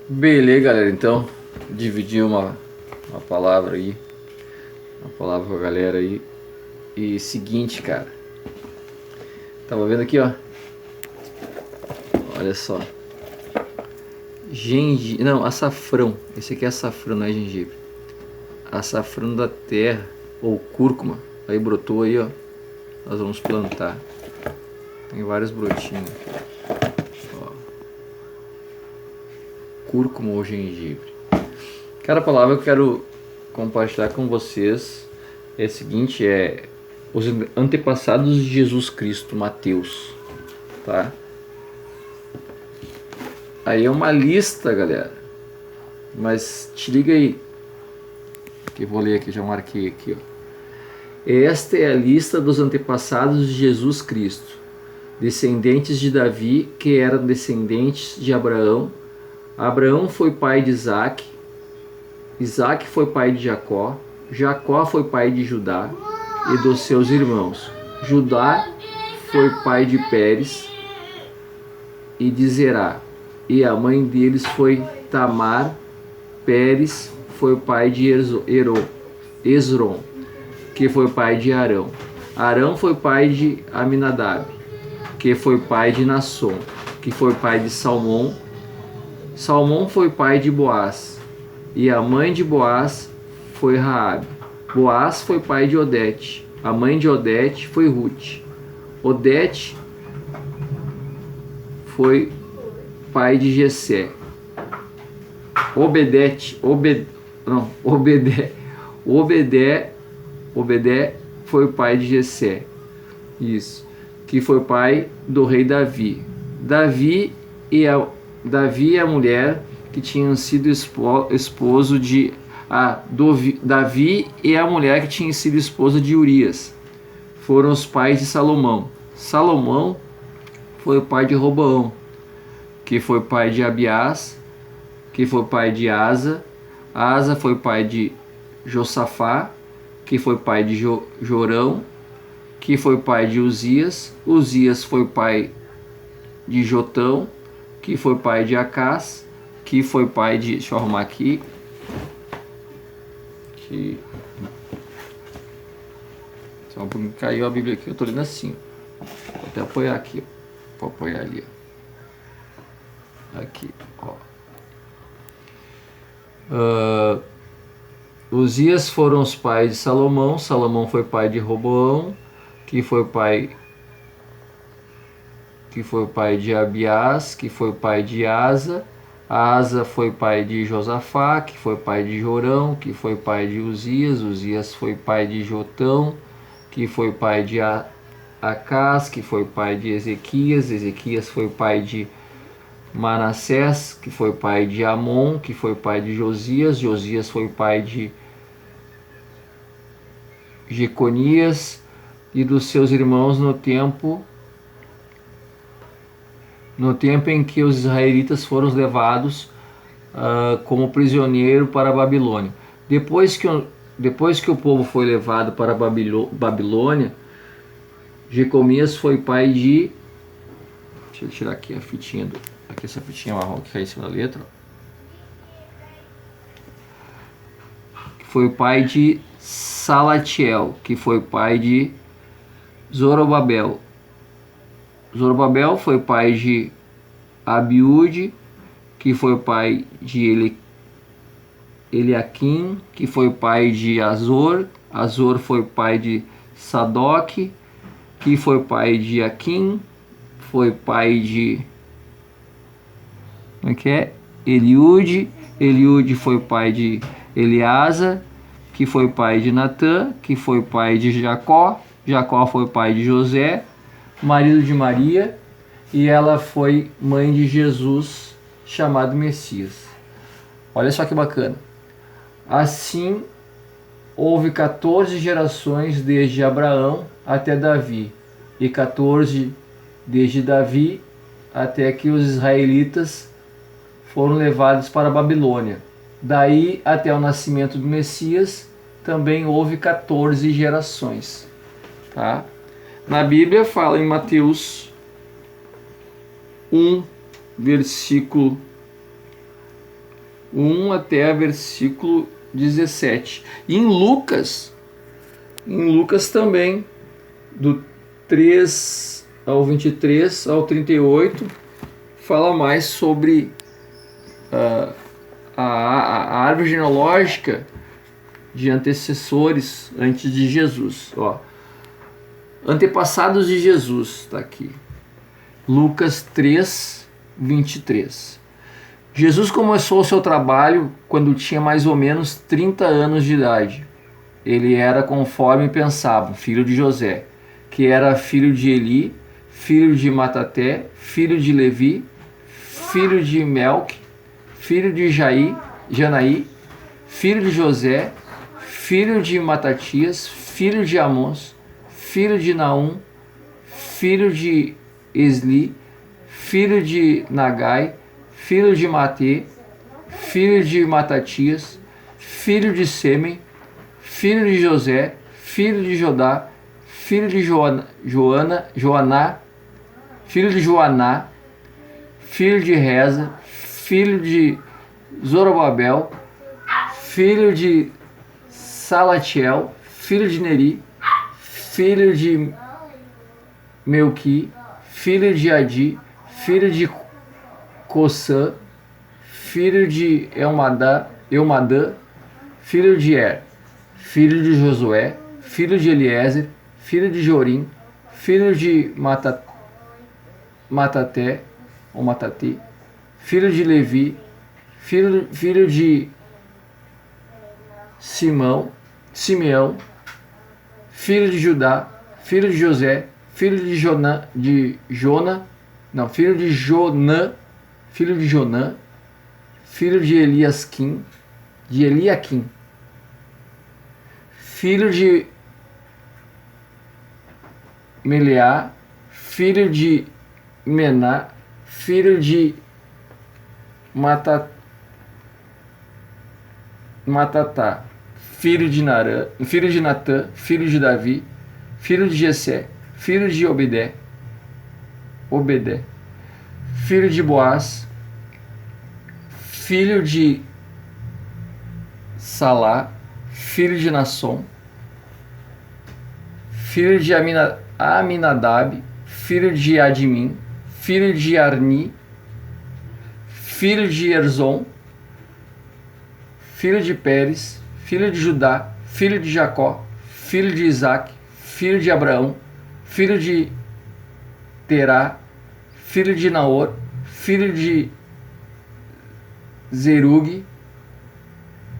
Beleza, galera, então dividi uma palavra aí, uma palavra com a galera aí. E seguinte, cara, tava vendo aqui, ó, olha só, gengibre, não, açafrão, esse aqui é açafrão, não é gengibre, açafrão da terra, ou cúrcuma, aí brotou aí, ó, nós vamos plantar, tem vários brotinhos aqui, ó, cúrcuma ou gengibre. Cada palavra que eu quero compartilhar com vocês é a seguinte, os antepassados de Jesus Cristo, Mateus, tá? Aí é uma lista, galera, mas te liga aí, que eu vou ler aqui, já marquei aqui, ó. Esta é a lista dos antepassados de Jesus Cristo, descendentes de Davi, que eram descendentes de Abraão. Abraão foi pai de Isaque, Isaque foi pai de Jacó, Jacó foi pai de Judá e dos seus irmãos. Judá foi pai de Pérez e de Zerá, e a mãe deles foi Tamar. Pérez foi pai de Esrom, que foi pai de Arão. Arão foi pai de Aminadab, que foi pai de Nasson, que foi pai de Salmão. Salmão foi pai de Boaz, e a mãe de Boaz foi Raabe. Boaz foi pai de Odete, a mãe de Odete foi Ruth. Odete foi pai de Jessé. Obedé foi pai de Jessé. Isso, que foi pai do rei Davi. Davi e a mulher que tinham sido esposo de Davi e a mulher que tinha sido esposa de Urias foram os pais de Salomão. Salomão foi o pai de Roboão, que foi pai de Abiás, que foi pai de Asa. Asa foi pai de Josafá, que foi pai de Jorão, que foi pai de Uzias. Uzias foi pai de Jotão, que foi pai de Acás, que foi pai de... Deixa eu arrumar aqui. Só um pouquinho, caiu a Bíblia aqui, eu tô lendo assim. Vou até apoiar aqui, ó. Vou apoiar ali, ó. Aqui, ó. Uzias foram os pais de Salomão. Salomão foi pai de Roboão, que foi pai de Abiás, que foi pai de Asa. Asa foi pai de Josafá, que foi pai de Jorão, que foi pai de Uzias. Uzias foi pai de Jotão, que foi pai de Acás, que foi pai de Ezequias. Ezequias foi pai de Manassés, que foi pai de Amon, que foi pai de Josias. Josias foi pai de Jeconias e dos seus irmãos no tempo em que os israelitas foram levados como prisioneiro para a Babilônia. Depois que o povo foi levado para a Babilônia, Jeconias foi pai de... Deixa eu tirar aqui a fitinha aqui, essa fitinha marrom que cai em cima da letra. Foi o pai de Salatiel, que foi pai de Zorobabel. Zorobabel foi pai de Abiúde, que foi pai de Eliaquim, que foi pai de Azor. Azor foi pai de Sadoc, que foi pai de Aquim, foi pai de... Como é que é? Eliúde. Eliúde foi pai de Eleasa, que foi pai de Natã, que foi pai de Jacó. Jacó foi pai de José, marido de Maria, e ela foi mãe de Jesus, chamado Messias. Olha só que bacana. Assim, houve 14 gerações desde Abraão até Davi, e 14 desde Davi até que os israelitas foram levados para a Babilônia. Daí até o nascimento do Messias também houve 14 gerações. Tá? Na Bíblia fala em Mateus 1, versículo 1 até versículo 17. E em Lucas também, do 3 ao 23 ao 38, fala mais sobre a árvore genealógica de antecessores antes de Jesus. Ó, antepassados de Jesus, está aqui. Lucas 3, 23. Jesus começou o seu trabalho quando tinha mais ou menos 30 anos de idade. Ele era conforme pensavam, filho de José, que era filho de Eli, filho de Mataté, filho de Levi, filho de Melque, filho de Janaí, filho de José, filho de Matatias, filho de Amós, filho de Naum, filho de Esli, filho de Nagai, filho de Matê, filho de Matatias, filho de Sêmen, filho de José, filho de Jodá, filho de Joaná, filho de Joaná, filho de Reza, filho de Zorobabel, filho de Salatiel, filho de Neri, filho de Melqui, filho de Adi, filho de Cossã, filho de Elmadã, filho de Er, filho de Josué, filho de Eliezer, filho de Jorim, filho de Mataté, ou Matatê, filho de Levi, filho de Simeão, filho de Judá, filho de José, filho de Jonã, filho de Jonã, filho de Eliaquim, filho de Meleá, filho de Mená, filho de Matatá, filho de Natã, filho de Davi, filho de Jessé, filho de Obedé, filho de Boaz, filho de Salá, filho de Nasson, filho de Aminadab, filho de Admin, filho de Arni, filho de Erzon, filho de Pérez, filho de Judá, filho de Jacó, filho de Isaac, filho de Abraão, filho de Terá, filho de Naor, filho de Zerug,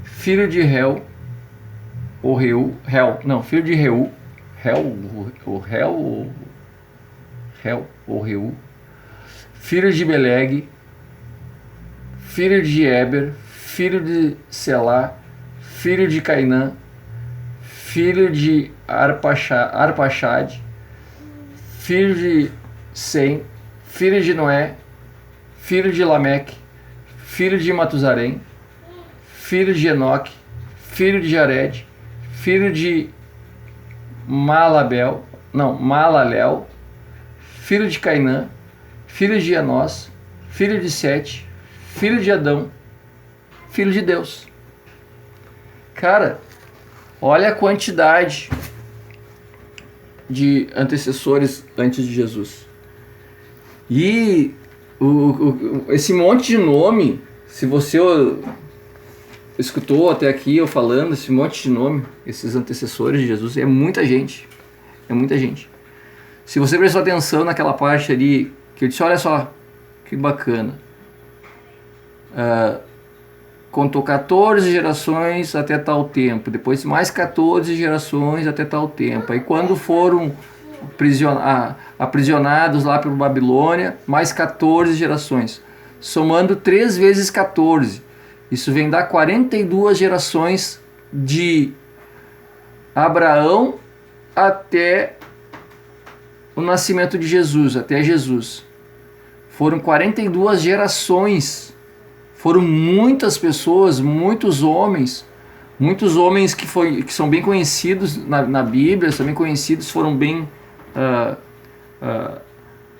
filho de filho de Reu, filho de Beleg, filho de Eber, filho de Selá, filho de Cainã, filho de Arpaxade, filho de Sem, filho de Noé, filho de Lameque, filho de Matuzarém, filho de Enoque, filho de Jared, filho de Malalel, filho de Cainã, filho de Enós, filho de Sete, filho de Adão, filho de Deus. Cara, olha a quantidade de antecessores antes de Jesus. E esse monte de nome, se você escutou até aqui eu falando, esse monte de nome, esses antecessores de Jesus, é muita gente. É muita gente. Se você prestou atenção naquela parte ali, que eu disse, olha só, que bacana. Contou 14 gerações até tal tempo, depois mais 14 gerações até tal tempo. Aí quando foram aprisionados lá pela Babilônia, mais 14 gerações. Somando 3 vezes 14. Isso vem dar 42 gerações de Abraão até o nascimento de Jesus, até Jesus. Foram 42 gerações. Foram muitas pessoas, muitos homens que são bem conhecidos na Bíblia, são bem conhecidos, foram bem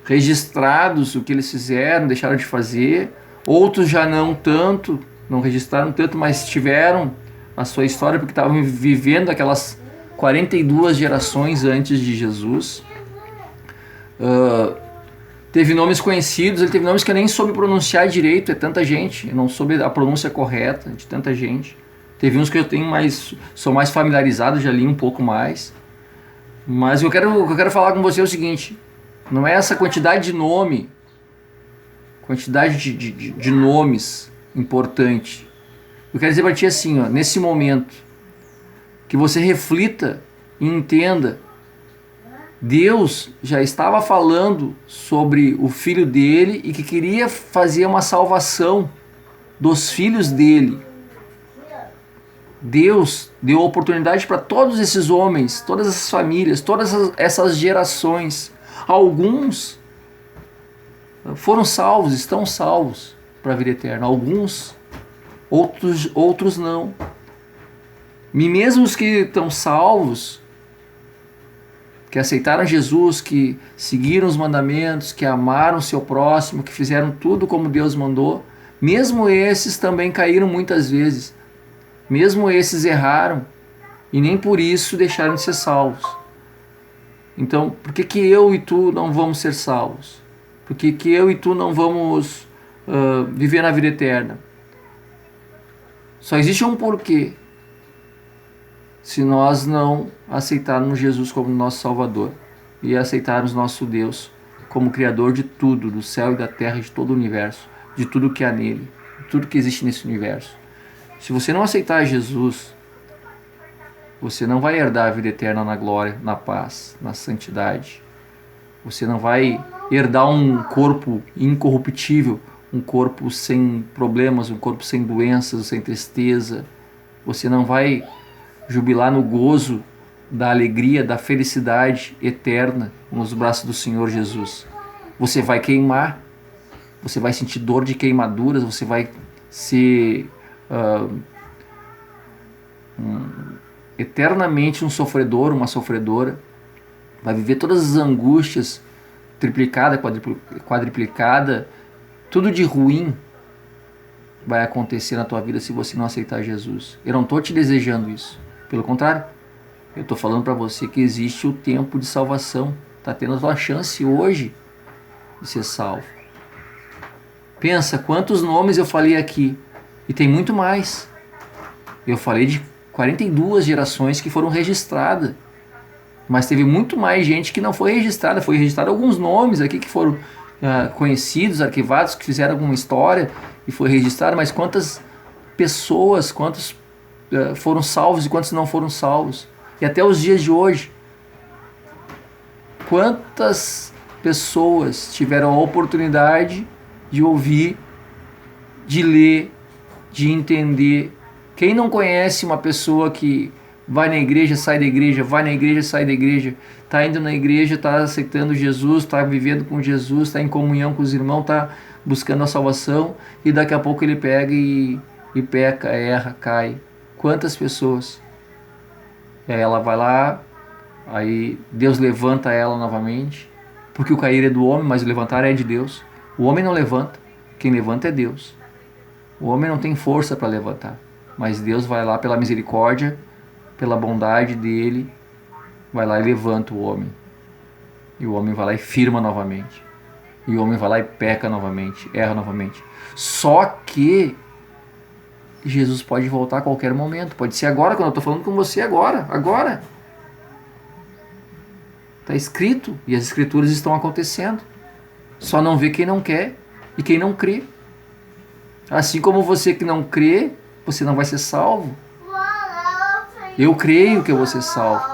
registrados o que eles fizeram, deixaram de fazer. Outros já não tanto, não registraram tanto, mas tiveram a sua história porque estavam vivendo aquelas 42 gerações antes de Jesus. Teve nomes conhecidos, ele teve nomes que eu nem soube pronunciar direito, é tanta gente, eu não soube a pronúncia correta de tanta gente. Teve uns que eu tenho sou mais familiarizado, já li um pouco mais. Mas o que eu quero falar com você é o seguinte, não é essa quantidade de nome, quantidade de nomes importante. Eu quero dizer para ti assim, ó, nesse momento, que você reflita e entenda, Deus já estava falando sobre o filho dele e que queria fazer uma salvação dos filhos dele. Deus deu oportunidade para todos esses homens, todas essas famílias, todas essas gerações. Alguns foram salvos, estão salvos para a vida eterna. Alguns, outros não. E mesmo os que estão salvos, que aceitaram Jesus, que seguiram os mandamentos, que amaram o seu próximo, que fizeram tudo como Deus mandou, mesmo esses também caíram muitas vezes. Mesmo esses erraram e nem por isso deixaram de ser salvos. Então, por que eu e tu não vamos ser salvos? Por que eu e tu não vamos viver na vida eterna? Só existe um porquê. Se nós não aceitarmos Jesus como nosso Salvador e aceitarmos nosso Deus como Criador de tudo, do céu e da terra, de todo o universo, de tudo que há nele, de tudo que existe nesse universo. Se você não aceitar Jesus, você não vai herdar a vida eterna na glória, na paz, na santidade. Você não vai herdar um corpo incorruptível, um corpo sem problemas, um corpo sem doenças, sem tristeza. Você não vai jubilar no gozo da alegria, da felicidade eterna nos braços do Senhor Jesus. Você vai queimar, você vai sentir dor de queimaduras, você vai ser eternamente um sofredor, uma sofredora, vai viver todas as angústias, triplicada, quadriplicada, tudo de ruim vai acontecer na tua vida se você não aceitar Jesus. Eu não estou te desejando isso, pelo contrário, eu estou falando para você que existe o tempo de salvação, está tendo a tua chance hoje de ser salvo. Pensa quantos nomes eu falei aqui, e tem muito mais. Eu falei de 42 gerações que foram registradas, mas teve muito mais gente que não foi registrada. Foi registrado alguns nomes aqui que foram conhecidos, arquivados, que fizeram alguma história e foi registrado, mas quantas pessoas, quantos foram salvos e quantos não foram salvos? E até os dias de hoje, quantas pessoas tiveram a oportunidade de ouvir, de ler, de entender? Quem não conhece uma pessoa que vai na igreja, sai da igreja, vai na igreja, sai da igreja, está indo na igreja, está aceitando Jesus, está vivendo com Jesus, está em comunhão com os irmãos, está buscando a salvação e daqui a pouco ele pega e peca, erra, cai. Quantas pessoas? Ela vai lá, aí Deus levanta ela novamente, porque o cair é do homem, mas o levantar é de Deus. O homem não levanta, quem levanta é Deus. O homem não tem força para levantar, mas Deus vai lá pela misericórdia, pela bondade dele, vai lá e levanta o homem. E o homem vai lá e firma novamente. E o homem vai lá e peca novamente, erra novamente. Só que Jesus pode voltar a qualquer momento. Pode ser agora, quando eu estou falando com você agora. Está escrito e as escrituras estão acontecendo. Só não vê quem não quer e quem não crê. Assim como você que não crê, você não vai ser salvo. Eu creio que eu vou ser salvo.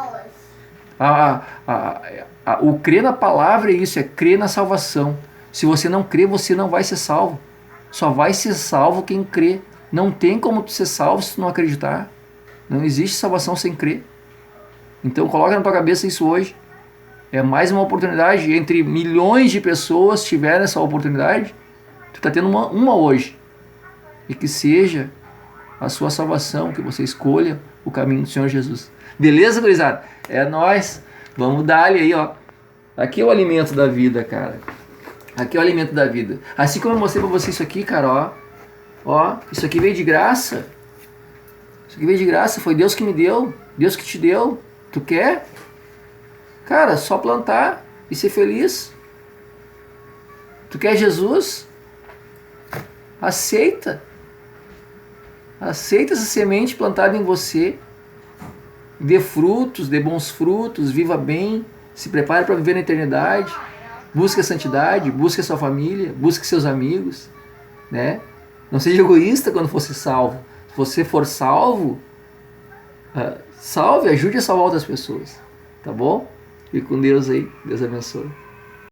O crer na palavra é isso, é crer na salvação. Se você não crê, você não vai ser salvo. Só vai ser salvo quem crê. Não tem como tu ser salvo se tu não acreditar. Não existe salvação sem crer. Então coloca na tua cabeça isso hoje. É mais uma oportunidade. Entre milhões de pessoas tiveram essa oportunidade, tu está tendo uma hoje. E que seja a sua salvação, que você escolha o caminho do Senhor Jesus. Beleza, gurizada? É nóis. Vamos dar-lhe aí, ó. Aqui é o alimento da vida, cara. Aqui é o alimento da vida. Assim como eu mostrei pra você isso aqui, cara, ó. Ó, isso aqui veio de graça. Isso aqui veio de graça, foi Deus que me deu. Deus que te deu. Tu quer? Cara, só plantar e ser feliz. Tu quer Jesus? Aceita. Aceita essa semente plantada em você. Dê frutos, dê bons frutos, viva bem, se prepare para viver na eternidade. Busque a santidade, busque a sua família, busque seus amigos, né? Não seja egoísta quando for ser salvo. Se você for salvo, salve, ajude a salvar outras pessoas, tá bom? Fique com Deus aí, Deus abençoe.